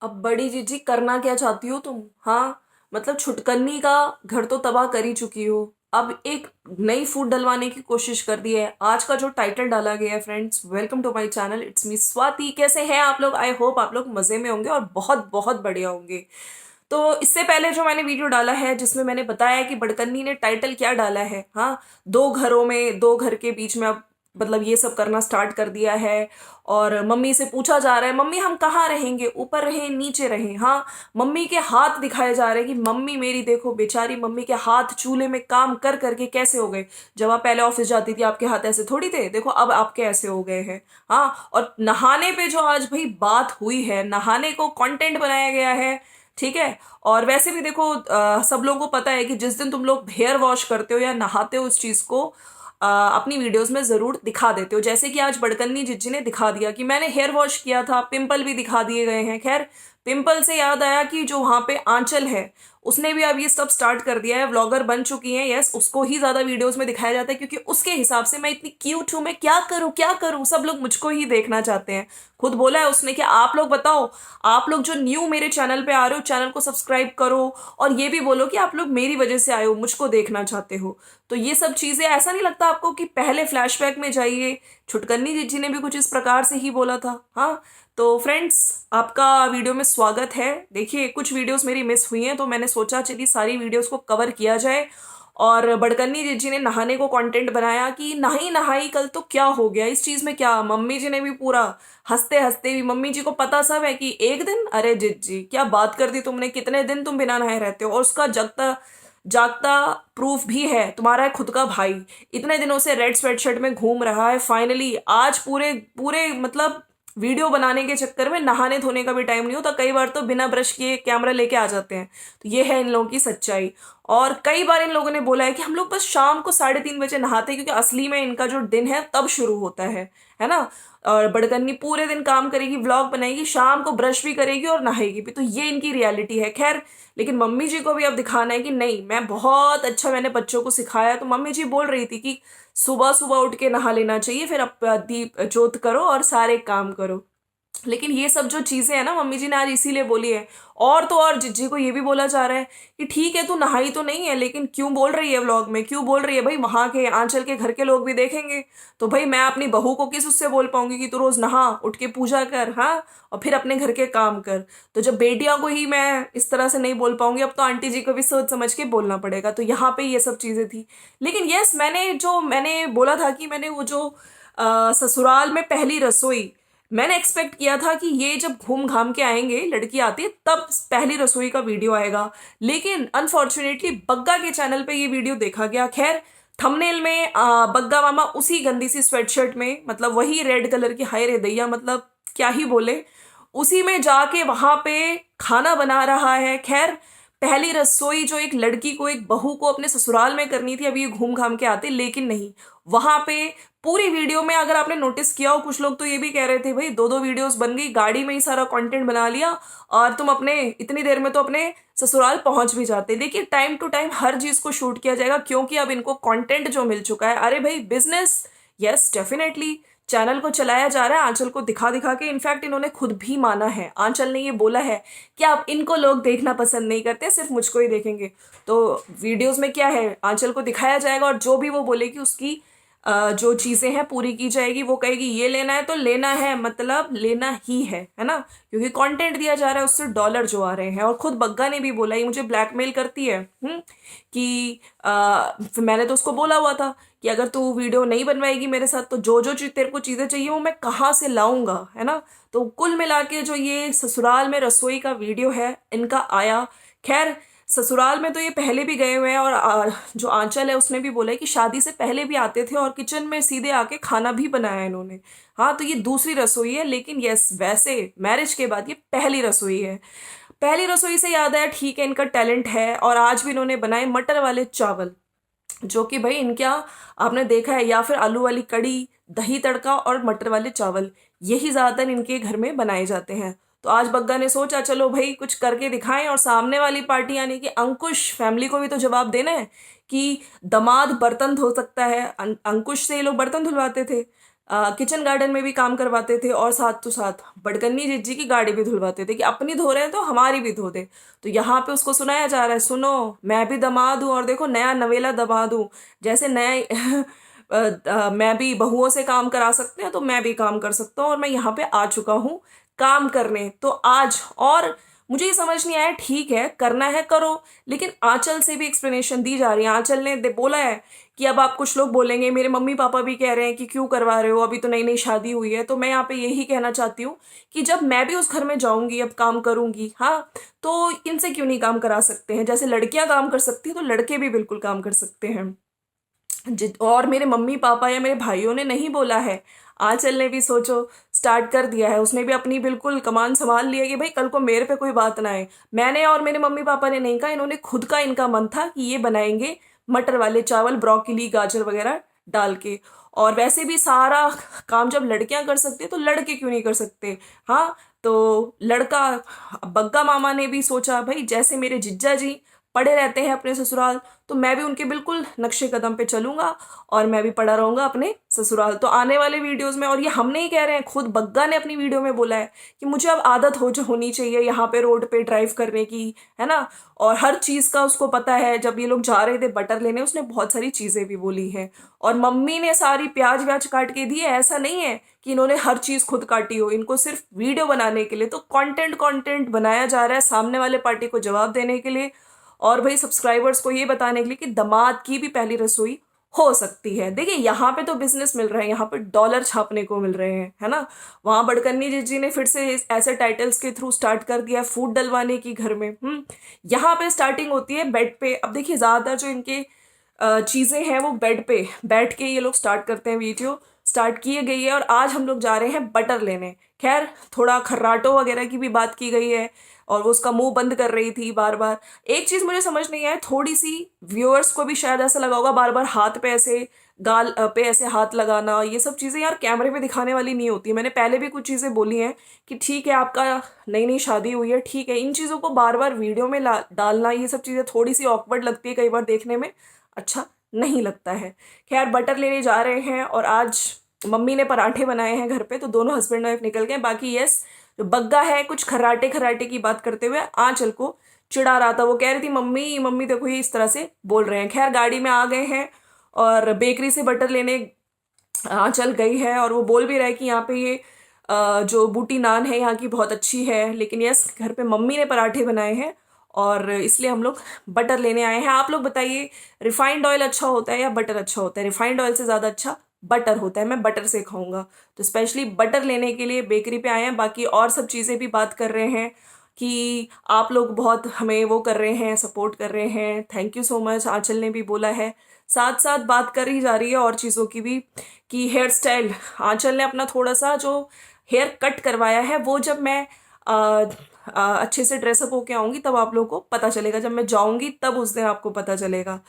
अब बड़ी जीजी करना क्या चाहती हो तुम? हाँ, मतलब छुटकन्नी का घर तो तबाह कर ही चुकी हो। अब एक नई फूड डलवाने की कोशिश कर दी है। आज का जो टाइटल डाला गया है, friends welcome to my channel, it's me Swati. कैसे हैं आप लोग? आई होप आप लोग मजे में होंगे और बहुत बहुत बढ़िया होंगे। तो इससे पहले जो मैंने वीडियो डाला है जिसमें मैंने बताया कि बड़कन्नी ने टाइटल क्या डाला है, हाँ, दो घरों में, दो घर के बीच में अब मतलब ये सब करना स्टार्ट कर दिया है। और मम्मी से पूछा जा रहा है, मम्मी हम कहाँ रहेंगे, ऊपर रहें नीचे रहें? हाँ, मम्मी के हाथ दिखाए जा रहे हैं कि मम्मी मेरी देखो, बेचारी मम्मी के हाथ चूल्हे में काम कर करके कैसे हो गए। जब आप पहले ऑफिस जाती थी आपके हाथ ऐसे थोड़ी थे, देखो अब आपके ऐसे हो गए हैं। हाँ, और नहाने पे जो आज भाई बात हुई है, नहाने को कंटेंट बनाया गया है, ठीक है। और वैसे भी देखो सब लोगों को पता है कि जिस दिन तुम लोग हेयर वॉश करते हो या नहाते हो उस चीज को अपनी वीडियोस में जरूर दिखा देते हो। जैसे कि आज बड़कन्नी जिज्जी ने दिखा दिया कि मैंने हेयर वॉश किया था, पिंपल भी दिखा दिए गए हैं। खैर, पिंपल से याद आया कि जो वहां पे आंचल है उसने भी अब ये सब स्टार्ट कर दिया है, व्लॉगर बन चुकी हैं। यस, उसको ही ज्यादा वीडियोस में दिखाया जाता है क्योंकि उसके हिसाब से मैं इतनी क्यूट हूं, मैं क्या करूं क्या करूं, सब लोग मुझको ही देखना चाहते हैं। खुद बोला है उसने कि आप लोग बताओ, आप लोग जो न्यू मेरे चैनल पे आ रहे हो चैनल को सब्सक्राइब करो और ये भी बोलो कि आप लोग मेरी वजह से आए हो, मुझको देखना चाहते हो। तो ये सब चीजें, ऐसा नहीं लगता आपको कि पहले फ्लैशबैक में जाइए, छुटकन्नी जीजी ने भी कुछ इस प्रकार से ही बोला था। हाँ, तो फ्रेंड्स आपका वीडियो में स्वागत है। देखिए, कुछ वीडियोस मेरी मिस हुई हैं तो मैंने सोचा चलिए सारी वीडियोस को कवर किया जाए। और बड़कन्नी जीजी ने नहाने को कंटेंट बनाया कि नहाई नहाई कल तो क्या हो गया, इस चीज में क्या। मम्मी जी ने भी पूरा हंसते हंसते भी, मम्मी जी को पता सब है कि एक दिन, अरे जीजी क्या बात कर दी तुमने, कितने दिन तुम बिना नहाए रहते हो। और उसका जगता जागता प्रूफ भी है तुम्हारा खुद का भाई, इतने दिनों से रेड स्वेटशर्ट में घूम रहा है। फाइनली आज पूरे पूरे मतलब वीडियो बनाने के चक्कर में नहाने धोने का भी टाइम नहीं होता, कई बार तो बिना ब्रश किए कैमरा लेके आ जाते हैं। तो ये है इन लोगों की सच्चाई। और कई बार इन लोगों ने बोला है कि हम लोग बस शाम को 3:30 बजे नहाते हैं क्योंकि असली में इनका जो दिन है तब शुरू होता है ना। और बड़कन्नी पूरे दिन काम करेगी, व्लॉग बनाएगी, शाम को ब्रश भी करेगी और नहाएगी भी, तो ये इनकी रियलिटी है। खैर, लेकिन मम्मी जी को भी अब दिखाना है कि नहीं, मैं बहुत अच्छा, मैंने बच्चों को सिखाया। तो मम्मी जी बोल रही थी कि सुबह सुबह उठ के नहा लेना चाहिए, फिर अब दीप जोत करो और सारे काम करो। लेकिन ये सब जो चीजें हैं ना, मम्मी जी ने आज इसीलिए बोली है। और तो और जिज्जी को ये भी बोला जा रहा है कि ठीक है तू नहाई तो नहीं है, लेकिन क्यों बोल रही है व्लॉग में, क्यों बोल रही है भाई, वहां के आंचल के घर के लोग भी देखेंगे। तो भाई मैं अपनी बहू को किस उससे बोल पाऊंगी कि तू रोज नहा, उठ के पूजा कर, हाँ, और फिर अपने घर के काम कर। तो जब बेटियां को ही मैं इस तरह से नहीं बोल पाऊंगी, अब तो आंटी जी को भी सोच समझ के बोलना पड़ेगा। तो यहाँ पे ये सब चीजें थी। लेकिन यस, मैंने बोला था कि मैंने वो जो ससुराल में पहली रसोई, मैंने एक्सपेक्ट किया था कि ये जब घूम घाम के आएंगे, लड़की आती है तब पहली रसोई का वीडियो आएगा। लेकिन अनफॉर्चुनेटली बग्गा के चैनल पे ये वीडियो देखा गया। खैर, थंबनेल में बग्गा मामा उसी गंदी सी स्वेटशर्ट में, मतलब वही रेड कलर की, हाय रे दैया, मतलब क्या ही बोले, उसी में जाके वहां पे खाना बना रहा है। खैर, पहली रसोई जो एक लड़की को, एक बहू को अपने ससुराल में करनी थी, अभी ये घूम घाम के आते, लेकिन नहीं, वहां पे पूरी वीडियो में अगर आपने नोटिस किया हो, कुछ लोग तो ये भी कह रहे थे भाई दो दो वीडियोस बन गई, गाड़ी में ही सारा कंटेंट बना लिया और तुम अपने इतनी देर में तो अपने ससुराल पहुंच भी जाते। देखिए, टाइम टू टाइम हर चीज को शूट किया जाएगा क्योंकि अब इनको कंटेंट जो मिल चुका है। अरे भाई बिजनेस, यस डेफिनेटली, चैनल को चलाया जा रहा है आंचल को दिखा दिखा के। इनफैक्ट इन्होंने खुद भी माना है, आंचल ने ये बोला है कि अब इनको लोग देखना पसंद नहीं करते, सिर्फ मुझको ही देखेंगे। तो वीडियोस में क्या है, आंचल को दिखाया जाएगा और जो भी वो बोलेगी उसकी जो चीजें हैं पूरी की जाएगी। वो कहेगी ये लेना है तो लेना है, मतलब लेना ही है ना, क्योंकि कंटेंट दिया जा रहा है, उससे डॉलर जो आ रहे हैं। और खुद बग्गा ने भी बोला, ये मुझे ब्लैकमेल करती है कि मैंने तो उसको बोला हुआ था कि अगर तू वीडियो नहीं बनवाएगी मेरे साथ तो जो जो चीज तेरे को चीजें चाहिए वो मैं कहाँ से लाऊंगा, है ना। तो कुल मिला के जो ये ससुराल में रसोई का वीडियो है इनका आया। खैर, ससुराल में तो ये पहले भी गए हुए हैं और जो आंचल है उसने भी बोला है कि शादी से पहले भी आते थे और किचन में सीधे आके खाना भी बनाया इन्होंने। हाँ, तो ये दूसरी रसोई है, लेकिन यस, वैसे मैरिज के बाद ये पहली रसोई है। पहली रसोई से याद आया, ठीक है इनका टैलेंट है। और आज भी इन्होंने बनाए मटर वाले चावल, जो कि भाई इनके यहाँ आपने देखा है, या फिर आलू वाली कड़ी, दही तड़का और मटर वाले चावल, यही ज्यादातर इनके घर में बनाए जाते हैं। तो आज बग्गा ने सोचा चलो भाई कुछ करके दिखाएं और सामने वाली पार्टी यानी कि अंकुश फैमिली को भी तो जवाब देना है कि दामाद बर्तन धो सकता है। अंकुश से ये लोग बर्तन धुलवाते थे, किचन गार्डन में भी काम करवाते थे और साथ तो साथ बड़कन्नी जिज्जी की गाड़ी भी धुलवाते थे कि अपनी धो रहे हैं तो हमारी भी धो दे। तो यहाँ पे उसको सुनाया जा रहा है, सुनो मैं भी दामाद हूँ और देखो नया नवेला दामाद हूँ। जैसे नया मैं भी बहुओं से काम करा सकते हैं तो मैं भी काम कर सकता हूँ और मैं यहाँ पे आ चुका हूँ काम करने। तो आज और मुझे ये समझ नहीं आया, ठीक है करना है करो, लेकिन आंचल से भी एक्सप्लेनेशन दी जा रही है। आंचल ने बोला है कि अब आप कुछ लोग बोलेंगे, मेरे मम्मी पापा भी कह रहे हैं कि क्यों करवा रहे हो, अभी तो नई नई शादी हुई है। तो मैं यहाँ पे यही कहना चाहती हूँ कि जब मैं भी उस घर में जाऊंगी, अब काम करूंगी, हाँ, तो इनसे क्यों नहीं काम करा सकते हैं? जैसे लड़कियां काम कर सकती हैं तो लड़के भी बिल्कुल काम कर सकते हैं। और मेरे मम्मी पापा या मेरे भाइयों ने नहीं बोला है, आंचल ने भी सोचो स्टार्ट कर दिया है। उसने भी अपनी बिल्कुल कमान संभाल लिया कि भाई कल को मेरे पे कोई बात ना आए। मैंने और मेरे मम्मी पापा ने नहीं कहा, इन्होंने खुद का, इनका मन था कि ये बनाएंगे मटर वाले चावल, ब्रोकली गाजर वगैरह डाल के। और वैसे भी सारा काम जब लड़कियां कर सकती है तो लड़के क्यों नहीं कर सकते? हाँ, तो लड़का बग्गा मामा ने भी सोचा भाई जैसे मेरे जिज्जा जी पड़े रहते हैं अपने ससुराल, तो मैं भी उनके बिल्कुल नक्शे कदम पे चलूंगा और मैं भी पड़ा रहूंगा अपने ससुराल। तो आने वाले वीडियोस में, और ये हम नहीं कह रहे हैं, खुद बग्गा ने अपनी वीडियो में बोला है कि मुझे अब आदत होनी चाहिए यहाँ पे रोड पे ड्राइव करने की, है ना। और हर चीज का उसको पता है। जब ये लोग जा रहे थे बटर लेने, उसने बहुत सारी चीजें भी बोली हैं। और मम्मी ने सारी प्याज व्याज काट के दी है, ऐसा नहीं है कि इन्होंने हर चीज खुद काटी हो। इनको सिर्फ वीडियो बनाने के लिए तो कंटेंट बनाया जा रहा है, सामने वाले पार्टी को जवाब देने के लिए और भाई सब्सक्राइबर्स को ये बताने के लिए कि दामाद की भी पहली रसोई हो सकती है। देखिए यहाँ पे तो बिजनेस मिल रहा है, यहाँ पे डॉलर छापने को मिल रहे हैं, है ना। वहां बड़कन्नी जी ने फिर से ऐसे टाइटल्स के थ्रू स्टार्ट कर दिया फूड डलवाने की घर में। यहाँ पे स्टार्टिंग होती है बेड पे। अब देखिए ज्यादातर जो इनके चीजें हैं वो बेड पे बैठ के ये लोग स्टार्ट करते हैं, वीडियो स्टार्ट की गई है। और आज हम लोग जा रहे हैं बटर लेने। खैर थोड़ा खर्राटो वगैरह की भी बात की गई है और वो उसका मुंह बंद कर रही थी बार बार। एक चीज मुझे समझ नहीं आई, थोड़ी सी व्यूअर्स को भी शायद ऐसा लगा होगा, बार बार हाथ पे ऐसे गाल पे ऐसे हाथ लगाना, ये सब चीजें यार कैमरे पे दिखाने वाली नहीं होती। मैंने पहले भी कुछ चीजें बोली हैं कि ठीक है आपका नई नई शादी हुई है, ठीक है, इन चीजों को बार बार वीडियो में डालना, ये सब चीजें थोड़ी सी ऑकवर्ड लगती है कई बार, देखने में अच्छा नहीं लगता है। खैर बटर लेने जा रहे हैं और आज मम्मी ने पराठे बनाए हैं घर पे, तो दोनों हस्बैंड वाइफ निकल गए। बाकी यस, जो बग्गा है कुछ खर्राटे खर्राटे की बात करते हुए आंचल को चिढ़ा रहा था। वो कह रही थी मम्मी मम्मी देखो ये इस तरह से बोल रहे हैं। खैर गाड़ी में आ गए हैं और बेकरी से बटर लेने आंचल गई है और वो बोल भी रहा है कि यहाँ पे ये जो बूटी नान है यहाँ की बहुत अच्छी है। लेकिन यस, घर पे मम्मी ने पराठे बनाए हैं और इसलिए हम लोग बटर लेने आए हैं। आप लोग बताइए रिफाइंड ऑयल अच्छा होता है या बटर अच्छा होता है? रिफाइंड ऑयल से ज़्यादा अच्छा बटर होता है, मैं बटर से खाऊंगा। तो स्पेशली बटर लेने के लिए बेकरी पे आए हैं। बाकी और सब चीज़ें भी बात कर रहे हैं कि आप लोग बहुत हमें वो कर रहे हैं, सपोर्ट कर रहे हैं, थैंक यू सो मच। आंचल ने भी बोला है, साथ साथ बात करी जा रही है और चीज़ों की भी कि हेयर स्टाइल, आंचल ने अपना थोड़ा सा जो हेयर कट करवाया है वो जब मैं अच्छे से ड्रेसअप होके आऊँगी तब आप लोगों को पता चलेगा। जब मैं जाऊँगी तब उस दिन आपको पता चलेगा।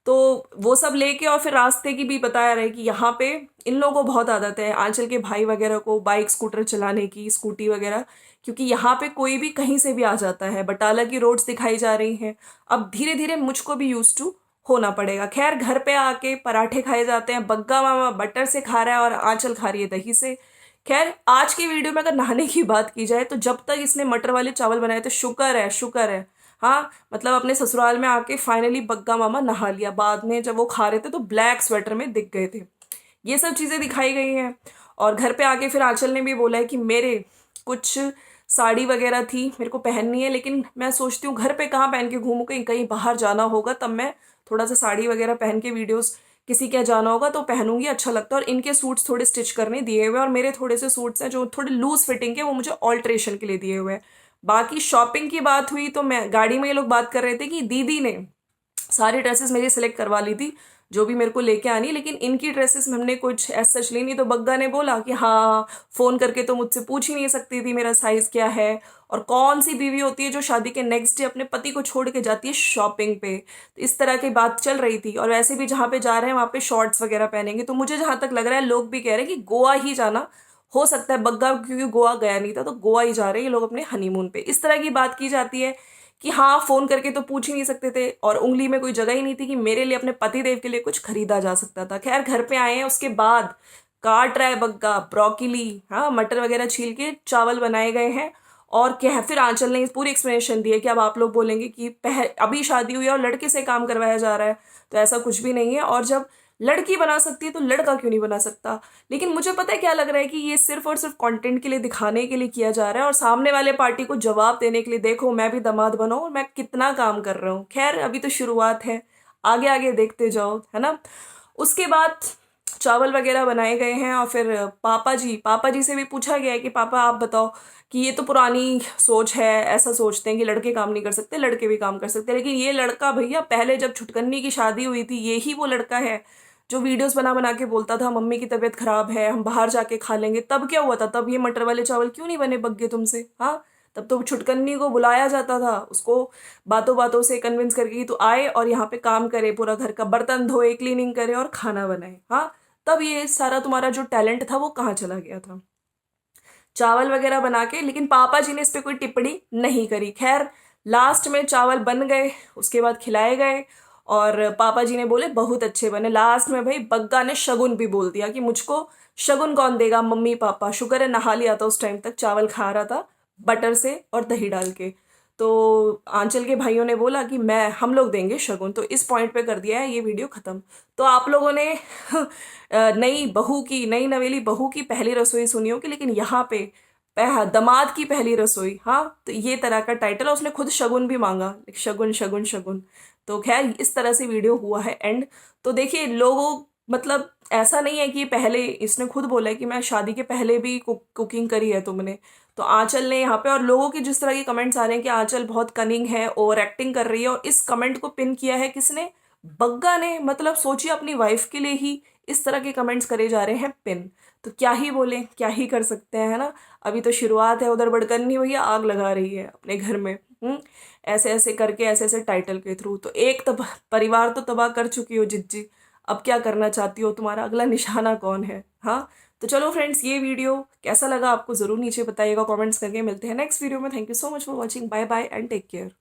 तो वो सब लेके और फिर रास्ते की भी बताया रहे कि यहाँ पे इन लोगों को बहुत आदत है, आंचल के भाई वगैरह को, बाइक स्कूटर चलाने की, स्कूटी वगैरह, क्योंकि यहाँ पे कोई भी कहीं से भी आ जाता है। बटाला की रोड्स दिखाई जा रही हैं। अब धीरे धीरे मुझको भी यूज टू होना पड़ेगा। खैर घर पे आके पराठे खाए जाते हैं, बग्गा मामा बटर से खा रहा है और आंचल खा रही है दही से। खैर आज की वीडियो में अगर नहाने की बात की जाए तो जब तक इसने मटर वाले चावल बनाए तो शुक्र है, शुक्र है। हाँ, मतलब अपने ससुराल में आके फाइनली बग्गा मामा नहा लिया। बाद में जब वो खा रहे थे तो ब्लैक स्वेटर में दिख गए थे। ये सब चीज़ें दिखाई गई हैं। और घर पे आके फिर आंचल ने भी बोला है कि मेरे कुछ साड़ी वगैरह थी मेरे को पहननी है, लेकिन मैं सोचती हूँ घर पे कहाँ पहन के घूमूं, कहीं कहीं बाहर जाना होगा तब मैं थोड़ा सा साड़ी वगैरह पहन के वीडियोस, किसी के जाना होगा तो पहनूंगी, अच्छा लगता है। और इनके सूट्स थोड़े स्टिच करने दिए हुए हैं और मेरे थोड़े से सूट्स हैं जो थोड़े लूज फिटिंग के, वो मुझे ऑल्ट्रेशन के लिए दिए हुए हैं। बाकी शॉपिंग की बात हुई तो मैं गाड़ी में, ये लोग बात कर रहे थे कि दीदी ने सारी ड्रेसेस मेरी सिलेक्ट करवा ली थी जो भी मेरे को लेके आनी, लेकिन इनकी ड्रेसेस में हमने कुछ ऐसा सच ली नहीं। तो बग्गा ने बोला कि हाँ फोन करके तो मुझसे पूछ ही नहीं सकती थी मेरा साइज क्या है। और कौन सी बीवी होती है जो शादी के नेक्स्ट डे अपने पति को छोड़ के जाती है शॉपिंग पे? तो इस तरह की बात चल रही थी। और वैसे भी जहाँ पे जा रहे हैं वहाँ पे शॉर्ट्स वगैरह पहनेंगे। तो मुझे जहाँ तक लग रहा है लोग भी कह रहे हैं कि गोवा ही जाना हो सकता है। बग्गा क्योंकि गोवा गया नहीं था तो गोवा ही जा रहे हैं ये लोग अपने हनीमून पे। इस तरह की बात की जाती है कि हाँ फोन करके तो पूछ ही नहीं सकते थे और उंगली में कोई जगह ही नहीं थी कि मेरे लिए, अपने पति देव के लिए कुछ खरीदा जा सकता था। खैर घर पे आए हैं उसके बाद काट रहा है बग्गा, ब्रोकीली, हाँ मटर वगैरह छील के चावल बनाए गए हैं। और क्या है, फिर आंचल ने इस पूरी एक्सप्लेनेशन दी है कि अब आप लोग बोलेंगे कि अभी शादी हुई है और लड़के से काम करवाया जा रहा है, तो ऐसा कुछ भी नहीं है। और जब लड़की बना सकती है तो लड़का क्यों नहीं बना सकता। लेकिन मुझे पता है क्या लग रहा है कि ये सिर्फ और सिर्फ कंटेंट के लिए, दिखाने के लिए किया जा रहा है, और सामने वाले पार्टी को जवाब देने के लिए, देखो मैं भी दामाद बना हूं और मैं कितना काम कर रहा हूँ। खैर अभी तो शुरुआत है, आगे आगे देखते जाओ, है ना। उसके बाद चावल वगैरह बनाए गए हैं और फिर पापा जी से भी पूछा गया है कि पापा आप बताओ कि ये तो पुरानी सोच है, ऐसा सोचते हैं कि लड़के काम नहीं कर सकते, लड़के भी काम कर सकते हैं। लेकिन ये लड़का भैया, पहले जब छुटकन्नी की शादी हुई थी, ये ही वो लड़का है जो वीडियोस बना बना के बोलता था मम्मी की तबीयत खराब है, हम बाहर जाके खा लेंगे। तब क्या हुआ था, तब ये मटर वाले चावल क्यों नहीं बने बग्गे तुमसे, हाँ। तब तो छुटकन्नी को बुलाया जाता था, उसको बातों बातों से कन्विंस करके कि तू आए और यहाँ पे काम करे, पूरा घर का बर्तन धोए, क्लीनिंग करे और खाना बनाए, हाँ। तब ये सारा तुम्हारा जो टैलेंट था वो कहाँ चला गया था, चावल वगैरह बना के। लेकिन पापा जी ने इस पे कोई टिप्पणी नहीं करी। खैर लास्ट में चावल बन गए, उसके बाद खिलाए गए और पापा जी ने बोले बहुत अच्छे बने। लास्ट में भाई बग्गा ने शगुन भी बोल दिया कि मुझको शगुन कौन देगा, मम्मी पापा। शुक्र है नहा लिया था उस टाइम तक, चावल खा रहा था बटर से और दही डाल के। तो आंचल के भाइयों ने बोला कि हम लोग देंगे शगुन। तो इस पॉइंट पे कर दिया है ये वीडियो खत्म। तो आप लोगों ने नई नवेली बहू की पहली रसोई सुनी होगी, लेकिन यहाँ पे दमाद की पहली रसोई, हाँ। तो ये तरह का टाइटल, और उसने खुद शगुन भी मांगा, शगुन शगुन शगुन। तो खैर इस तरह से वीडियो हुआ है एंड। तो देखिए लोगों, मतलब ऐसा नहीं है कि पहले, इसने खुद बोला है कि मैं शादी के पहले भी कुकिंग करी है तुमने। तो आंचल ने यहाँ पे, और लोगों की जिस तरह के कमेंट्स आ रहे हैं कि आंचल बहुत कनिंग है, ओवर एक्टिंग कर रही है, और इस कमेंट को पिन किया है किसने, बग्गा ने। मतलब सोचिए अपनी वाइफ के लिए ही इस तरह के कमेंट्स करे जा रहे हैं पिन। तो क्या ही बोले, क्या ही कर सकते हैं, है ना। अभी तो शुरुआत है, उधर बड़कन्नी भैया आग लगा रही है अपने घर में। ऐसे ऐसे करके, ऐसे ऐसे टाइटल के थ्रू तो एक परिवार तो तबाह कर चुकी हो जिज्जी। अब क्या करना चाहती हो, तुम्हारा अगला निशाना कौन है, हाँ। तो चलो फ्रेंड्स, ये वीडियो कैसा लगा आपको जरूर नीचे बताइएगा कमेंट्स करके। मिलते हैं नेक्स्ट वीडियो में। Thank you so much for watching, bye bye and take care.